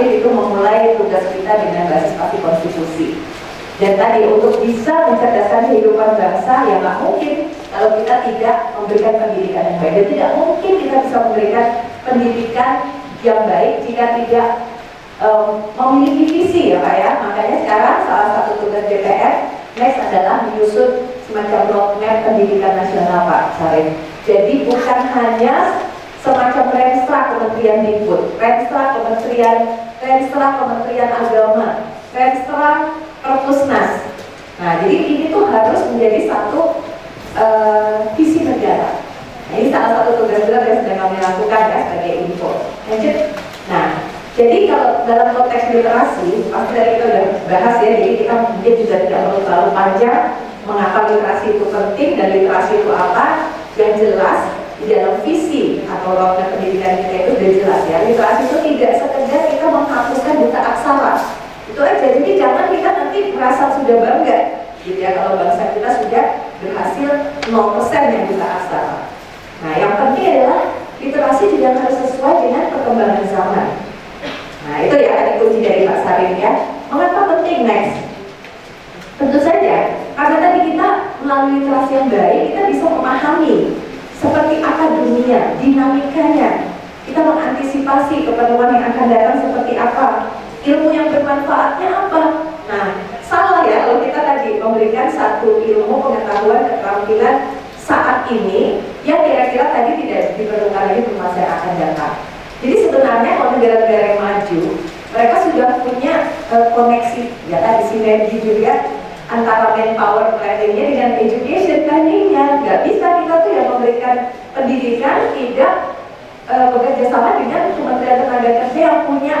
legislatif itu memulai tugas kita dengan basis pasti konstitusi. Dan tadi untuk bisa mencerdaskan kehidupan bangsa, ya nggak mungkin kalau kita tidak memberikan pendidikan yang baik. Dan tidak mungkin kita bisa memberikan pendidikan yang baik jika tidak memiliki visi, ya Pak ya. Makanya sekarang salah satu tugas DPR next adalah menyusun semacam roadmap pendidikan nasional, Pak Sarif. Jadi bukan hanya semacam renstra Kementerian Dikbud, renstra Kementerian Agama, renstra Perpusnas. Nah, jadi ini tuh harus menjadi satu visi negara. Nah, ini salah satu tugas berat yang sedang kami lakukan ya sebagai info. Lanjut. Nah, jadi kalau dalam konteks literasi, pasti dari kita udah bahas ya, jadi kita mungkin juga tidak perlu terlalu panjang mengapa literasi itu penting dan literasi itu apa. Yang jelas di dalam visi atau roadmap pendidikan kita itu sudah jelas ya, literasi itu tidak sekedar kita menghapuskan buta aksara. Itu aja, jadi jangan kita nanti merasa sudah bangga gitu ya kalau bangsa kita sudah berhasil 0% yang buta aksara. Nah, yang penting adalah literasi juga harus sesuai dengan perkembangan zaman. Nah, itu ya tadi kunci dari Pak Sarif ya. Mengapa penting next? Tentu saja karena tadi kita melalui literasi yang baik kita bisa memahami seperti apa dunia, dinamikanya. Kita mengantisipasi keperluan yang akan datang seperti apa, ilmu yang bermanfaatnya apa. Nah, salah ya kalau kita tadi memberikan satu ilmu, pengetahuan, keterampilan saat ini yang kira-kira tadi tidak diperlukan lagi untuk masa yang akan datang. Jadi sebenarnya kalau negara-negara yang maju, mereka sudah punya koneksi, ya tadi sinergi juga antara manpower planningnya dengan education planningnya. Nggak bisa kita tuh yang memberikan pendidikan tidak bekerja sama dengan Kementerian Tenaga Kerja yang punya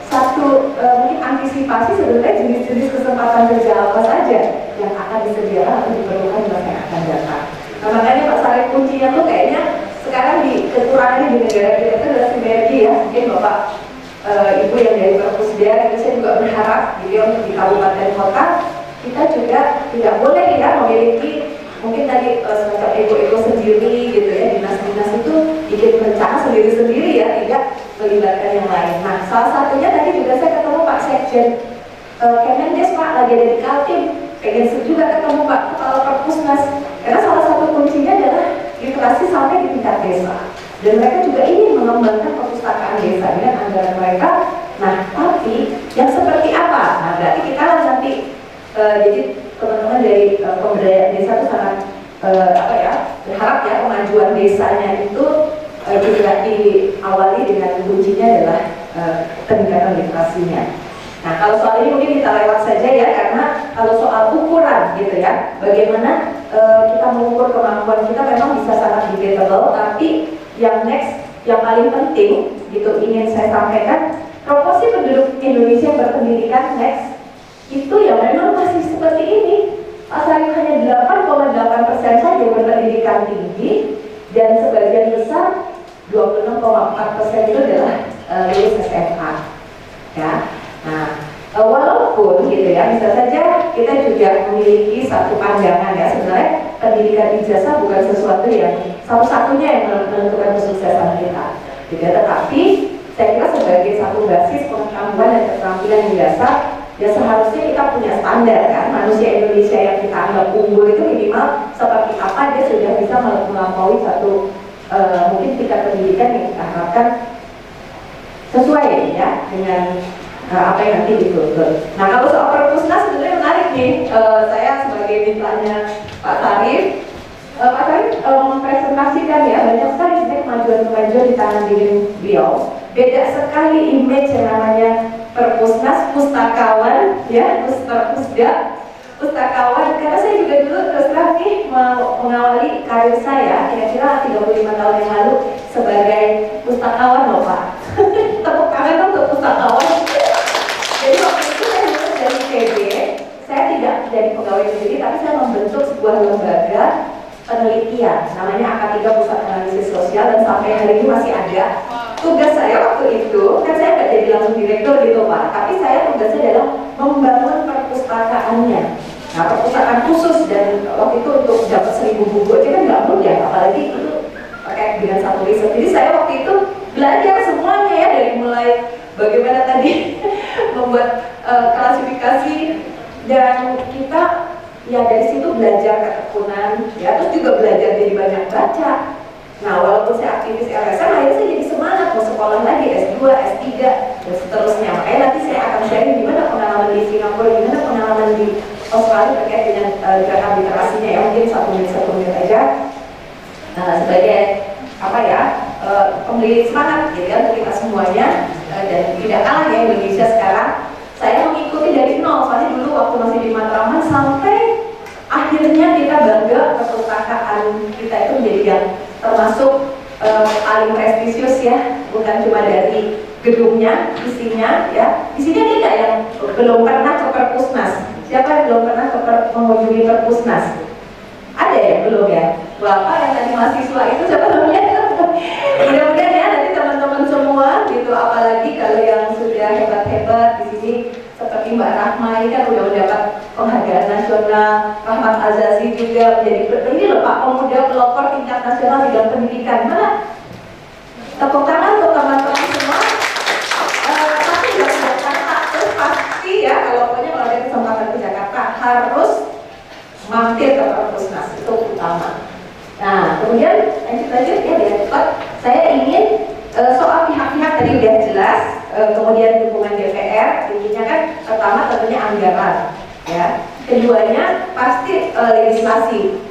satu mungkin antisipasi sebenarnya jenis-jenis kesempatan kerja apa saja yang akan disediakan atau diperlukan di masa yang akan datang. Nah, makanya Pak Sarif kuncinya tuh kayaknya sekarang di kekurangannya di negara kita itu adalah sinergi ya. Mungkin Bapak Ibu yang dari Perpusda, saya juga berharap gitu ya, untuk di kabupaten kota kita juga tidak boleh ya memiliki mungkin tadi semacam ego-ego sendiri gitu ya, dinas-dinas itu bikin rencana sendiri-sendiri ya, tidak melibatkan yang lain. Nah, salah satunya tadi juga saya ketemu Pak Sekjen Kemendes, Pak lagi ada di Kaltim, pengen juga ketemu Pak Kepala Perpusnas, karena salah satu kuncinya adalah literasi sampai di tingkat desa. Dan mereka juga ingin mengembangkan perpustakaan desa dengan anggaran mereka. Nah, tapi yang seperti apa? Nah, berarti kita nanti jadi teman-teman dari pemberdayaan desa itu sangat berharap ya kemajuan desanya itu juga diawali dengan kuncinya adalah peningkatan literasinya. Nah, kalau soal ini mungkin kita lewat saja ya, karena kalau soal ukuran gitu ya, bagaimana kita mengukur kemampuan kita memang bisa sangat debatable, tapi yang next, yang paling penting gitu ingin saya sampaikan, proporsi penduduk Indonesia yang berpendidikan next itu ya memang masih seperti ini. Pak Sarif hanya 8,8% saja berpendidikan tinggi dan sebagian besar 26,4% itu adalah lulus SMA ya. Nah, walaupun gitu ya, bisa saja kita juga memiliki satu pandangan ya, sebenarnya pendidikan ijazah bukan sesuatu yang satu-satunya yang menentukan kesuksesan kita gitu, tetapi saya kira sebagai satu basis pengetahuan dan keterampilan yang dasar ya seharusnya kita punya standar kan. Manusia Indonesia yang kita anggap unggul itu minimal seperti apa dia sudah bisa melampaui satu mungkin tingkat pendidikan yang kita harapkan sesuai ya dengan apa yang nanti dituntut. Nah, kalau soal Perpusnas sebenarnya menarik nih, saya sebagai mitranya Pak Sarif, Pak Sarif mempresentasikan ya banyak sekali sebenarnya kemajuan-kemajuan di tangan diri beliau. Beda sekali image yang namanya Perpusnas, pustakawan ya, Perpusda, pustakawan. Karena saya juga dulu terus terang nih mengawali karir saya kira-kira 35 tahun yang lalu sebagai pustakawan loh Pak. Tepuk tangan untuk pustakawan. Jadi waktu itu saya lulus dari ITB, saya tidak jadi pegawai sendiri, tapi saya membentuk sebuah lembaga penelitian, namanya AK3 Pusat Analisis Sosial, dan sampai hari ini masih ada. Tugas saya waktu itu, kan saya nggak jadi langsung direktur gitu Pak, tapi saya tugasnya adalah membangun perpustakaannya. Nah, perpustakaan khusus, dan waktu itu untuk dapat 1000 buku aja kan nggak mudah, apalagi itu pakai dengan satu riset. Jadi saya waktu itu belajar semuanya ya, dari mulai bagaimana tadi membuat klasifikasi, dan kita ya dari situ belajar ketekunan, ya terus juga belajar jadi banyak baca. Nah walaupun saya aktivis LSM, akhirnya saya jadi semangat mau sekolah lagi S2, S3 dan seterusnya. Makanya nanti saya akan sharing gimana pengalaman di Singapura, gimana pengalaman di Australia terkait dengan gerakan literasinya, ya mungkin 1 menit aja sebagai apa ya, pemberi semangat gitu ya untuk kita semuanya. Dan tidak kalah ya Indonesia sekarang, saya mengikuti dari nol, soalnya dulu waktu masih di Matraman sampai akhirnya kita bangga perpustakaan kita itu menjadi yang termasuk paling prestisius ya, bukan cuma dari gedungnya, isinya ya. Isinya dia nggak yang belum pernah ke Perpusnas. Siapa yang belum pernah mengunjungi Perpusnas? Ada ya belum ya? Bapak yang tadi mahasiswa itu siapa namanya? Mudah-mudahan ya nanti teman-teman semua gitu, apalagi kalau yang sudah hebat-hebat di sini seperti Mbak Rahma ini kan udah mendapat penghargaan nasional, Rahmat Azazi juga menjadi ini loh Pak pemuda pelopor tingkat nasional bidang pendidikan. Mana? Tepuk tangan untuk teman-teman semua. Tapi juga Jakarta terus pasti ya, kalau ada kesempatan ke Jakarta harus mampir ke Perpusnas, itu utama. Nah kemudian lanjut ya biar cepat. Saya ingin soal pihak-pihak tadi udah jelas, kemudian dukungan DPR, intinya kan pertama tentunya anggaran, ya. Keduanya pasti legislasi.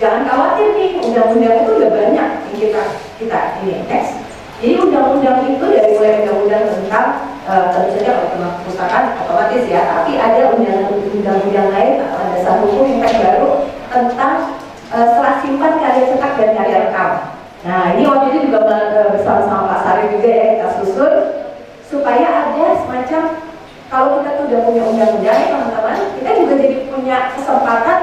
Jangan khawatir nih, undang-undang itu udah banyak yang kita ini next. Jadi undang-undang itu dari mulai undang-undang tentang tentu saja kalau tentang perpustakaan otomatis ya, tapi ada undang-undang lain atau ada dasar hukum yang terbaru tentang serah simpan karya cetak dan karya rekam. Nah ini waktu itu juga bersama-sama Pak Sarif juga ya kita susun supaya ada semacam, kalau kita tuh udah punya undang-undang ya teman-teman, kita juga jadi punya kesempatan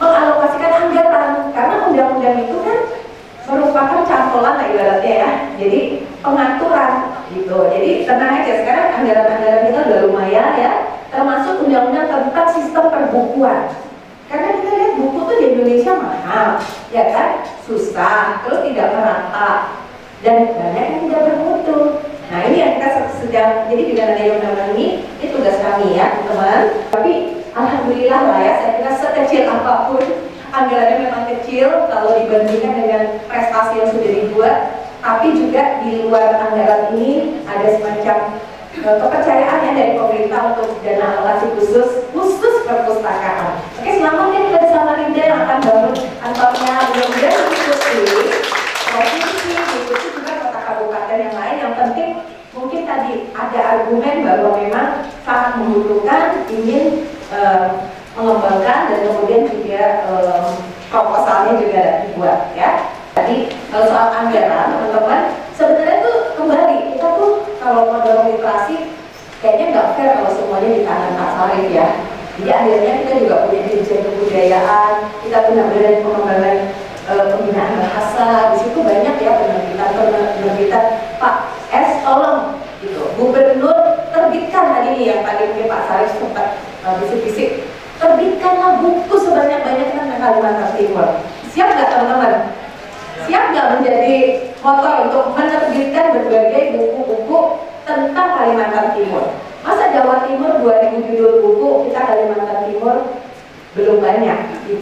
mengalokasikan anggaran, karena undang-undang itu kan merupakan cantolan lah ibaratnya ya, jadi pengaturan gitu. Jadi tenang aja, sekarang anggaran-anggaran kita udah lumayan ya, termasuk undang-undang tentang sistem perbukuan. Karena kita lihat buku tuh di Indonesia mahal, ya kan, susah, terus tidak merata, dan banyak yang tidak bermutu. Nah ini yang kita sedang, jadi dengan adanya undang-undang ini tugas kami ya teman-teman. Tapi alhamdulillah lah ya, saya kira sekecil apapun anggarannya memang kecil kalau dibandingkan dengan prestasi yang sudah dibuat, tapi juga di luar anggaran ini ada semacam kepercayaan ya dari pemerintah untuk dana alokasi khusus perpustakaan. Oke, selamat ya kita di Samarinda yang akan bangun kantornya, mudah-mudahan diikuti provinsi, diikuti juga kota kabupaten yang lain. Yang penting mungkin tadi ada argumen bahwa memang sangat membutuhkan, ingin mengembangkan, dan kemudian juga proposalnya juga dibuat ya. Jadi kalau soal anggaran teman-teman, sebenarnya tuh kembali kita tuh kalau mau dorong literasi kayaknya nggak fair kalau semuanya di tangan Pak Sarif ya. Jadi akhirnya kita juga punya dirjen kebudayaan, kita punya badan pengembangan pembinaan bahasa, di situ banyak ya penerbitan. Pak S tolong gitu, gubernur terbitkan tadi nih yang tadi mungkin Pak Sarif sempat bisik-bisik, terbitkanlah buku sebanyak-banyaknya tentang Kalimantan Timur. Siap nggak teman-teman? Siap nggak menjadi motor untuk menerbitkan berbagai buku-buku tentang Kalimantan Timur? Masa Jawa Timur 2000 judul buku, kita Kalimantan Timur belum banyak,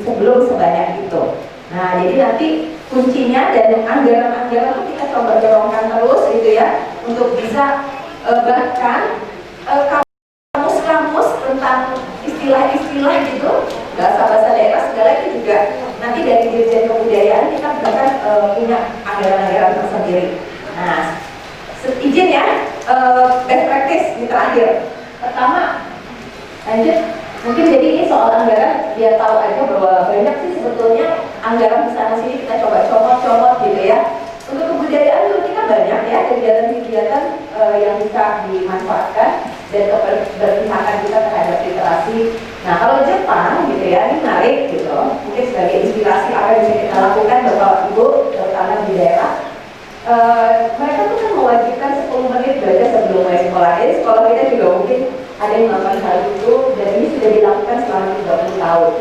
sebelum sebanyak itu. Nah jadi nanti kuncinya dan anggaran-anggaran itu kita coba dorongkan terus gitu ya, untuk bisa bahkan kamus-kamus tentang istilah-istilah gitu, bahasa-bahasa daerah segala itu juga nanti dari dirjen kebudayaan kita bahkan punya anggaran-anggaran tersendiri. Nah izin ya, best practice di terakhir. Pertama, lanjut. Mungkin jadi ini soal anggaran, biar tahu aja bahwa banyak sih sebetulnya anggaran di sana sini kita coba comot-comot gitu ya. Untuk kebudayaan juga kita banyak ya kegiatan-kegiatan yang bisa dimanfaatkan dan keberpihakan kita terhadap literasi. Nah kalau Jepang gitu ya, ini menarik gitu. Mungkin sebagai inspirasi apa yang bisa kita lakukan Bapak Ibu, terutama di daerah. Mereka tuh kan mewajibkan 10 menit belajar sebelum mulai sekolah. Jadi sekolah kita juga mungkin ada yang melakukan hal itu, dan ini sudah dilakukan selama 30 tahun.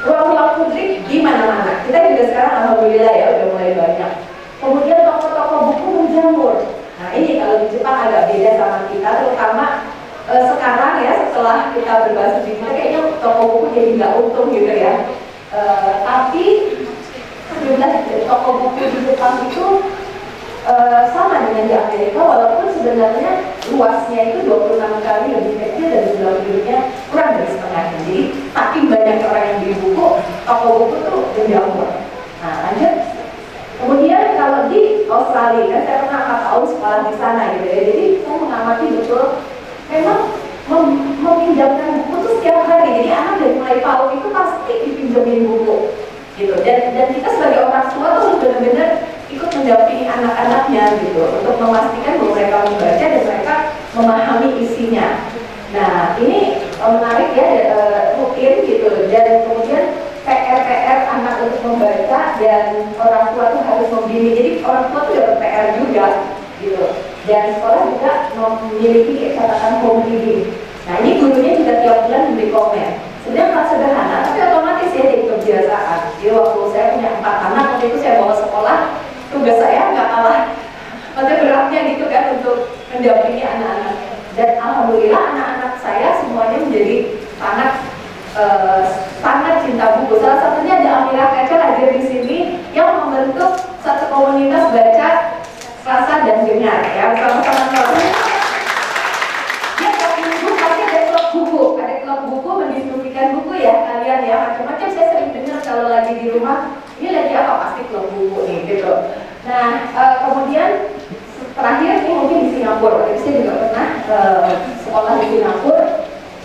Ruang-ruang publik di mana-mana. Kita juga sekarang alhamdulillah ya udah mulai banyak. Kemudian toko-toko buku menjamur. Nah ini kalau di Jepang agak beda sama kita, kita berbahasa Inggris kayaknya toko buku jadi nggak untung gitu ya. Tapi sebenarnya toko buku di Jepang itu sama dengan di Amerika, walaupun sebenarnya luasnya itu 26 kali lebih kecil dan jumlah penduduknya kurang dari setengahnya. Jadi saking banyak orang yang beli buku, toko buku tuh menjamur. Nah lanjut. Kemudian kalau di Australia, kan saya pernah 4 tahun sekolah di sana gitu ya. Jadi saya mengamati betul, memang meminjamkan buku tuh setiap hari. Jadi anak dari mulai PAUD itu pasti dipinjemin buku gitu. Dan kita sebagai orang tua tuh harus benar-benar ikut mendampingi anak-anaknya gitu untuk memastikan bahwa mereka membaca dan mereka memahami isinya. Nah ini menarik ya, rutin gitu. Dan kemudian PR anak untuk membaca dan orang tua tuh harus membimbing. Jadi orang tua tuh dapat PR juga gitu. Dan sekolah juga memiliki catatan home reading. Nah ini gurunya juga tiap bulan memberi komen. Sebenarnya sangat sederhana, tapi otomatis ya jadi kebiasaan. Jadi waktu saya punya 4 anak, waktu itu saya bawa sekolah, tugas saya nggak kalah maksudnya beratnya gitu kan untuk mendampingi anak-anak. Dan alhamdulillah anak-anak saya semuanya menjadi sangat cinta buku. Salah satunya ada Amira Kaca hadir di sini yang membentuk satu komunitas baca rasa dan dengar ya bersama-sama kami. Dia tiap minggu pasti ada klub buku mendiskusikan buku ya kalian ya, macam-macam. Saya sering dengar kalau lagi di rumah ini lagi apa, pasti klub buku nih gitu. Nah kemudian terakhir ini mungkin di Singapura. Jadi saya juga pernah sekolah di Singapura.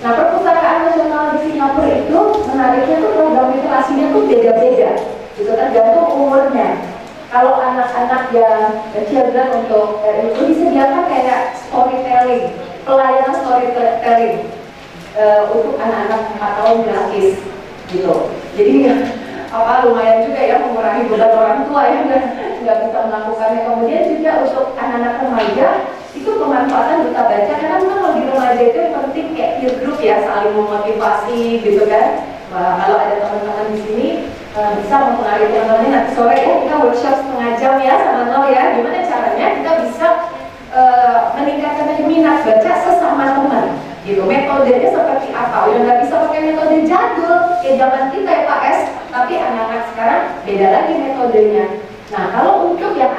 Nah perpustakaan nasional di Singapura itu menariknya tuh program literasinya tuh beda-beda gitu, tergantung umurnya. Kalau anak-anak yang children untuk itu disediakan kayak storytelling, pelayanan storytelling untuk anak-anak 4 tahun gratis gitu. Jadi lumayan juga ya mengurangi beban orang tua yang nggak bisa melakukannya. Kemudian juga untuk anak-anak remaja itu pemanfaatan duta baca, karena memang kalau di remaja itu yang penting kayak peer group ya, saling memotivasi gitu kan. Kalau ada teman-teman di sini bisa mempengaruhi teman-teman. Nanti sore ya kita workshop setengah jam ya sama Nol ya, gimana caranya kita bisa meningkatkan minat baca sesama teman gitu. Metodenya seperti apa? Udah nggak bisa pakai metode jadul kayak zaman kita ya Pak S, tapi anak-anak sekarang beda lagi metodenya. Nah kalau untuk yang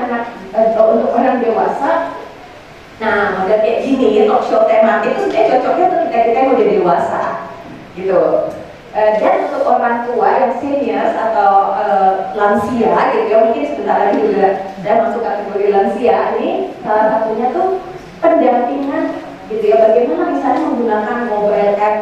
untuk orang dewasa, nah model kayak gini ya, talk show tematik itu sebenarnya cocoknya untuk kita yang udah dewasa gitu. Dan untuk orang tua yang senior atau lansia gitu ya, mungkin sebentar lagi juga saya masuk kategori lansia. Ini salah satunya tuh pendampingan gitu ya, bagaimana misalnya menggunakan mobile app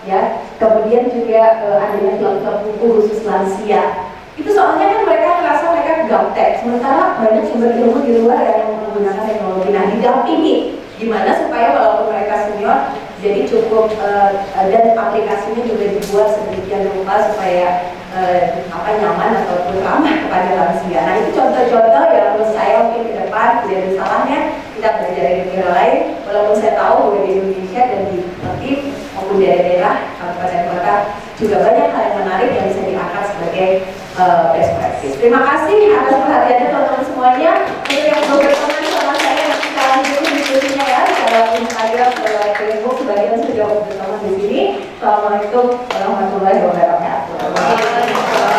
ya, kemudian juga adanya klub buku khusus lansia. Itu soalnya kan mereka merasa mereka gaptek, sementara banyak sumber ilmu di luar yang menggunakan teknologi. Nah didampingi gimana supaya walaupun mereka senior jadi cukup dan aplikasinya juga dibuat sedemikian rupa supaya nyaman ataupun ramah kepada lansia. Nah itu contoh-contoh yang menurut saya mungkin ke depan tidak ada salahnya kita belajar dari negara lain, walaupun saya tahu bahwa di Indonesia dan di Latif maupun di daerah kabupaten kota juga banyak hal yang menarik yang bisa diangkat sebagai best practice. Terima kasih atas perhatiannya teman-teman semuanya. Untuk yang belum berteman sama saya nanti kita lanjutin diskusinya ya secara Instagram, secara Facebook, sebagian sudah berteman di sini. Assalamualaikum warahmatullahi wabarakatuh.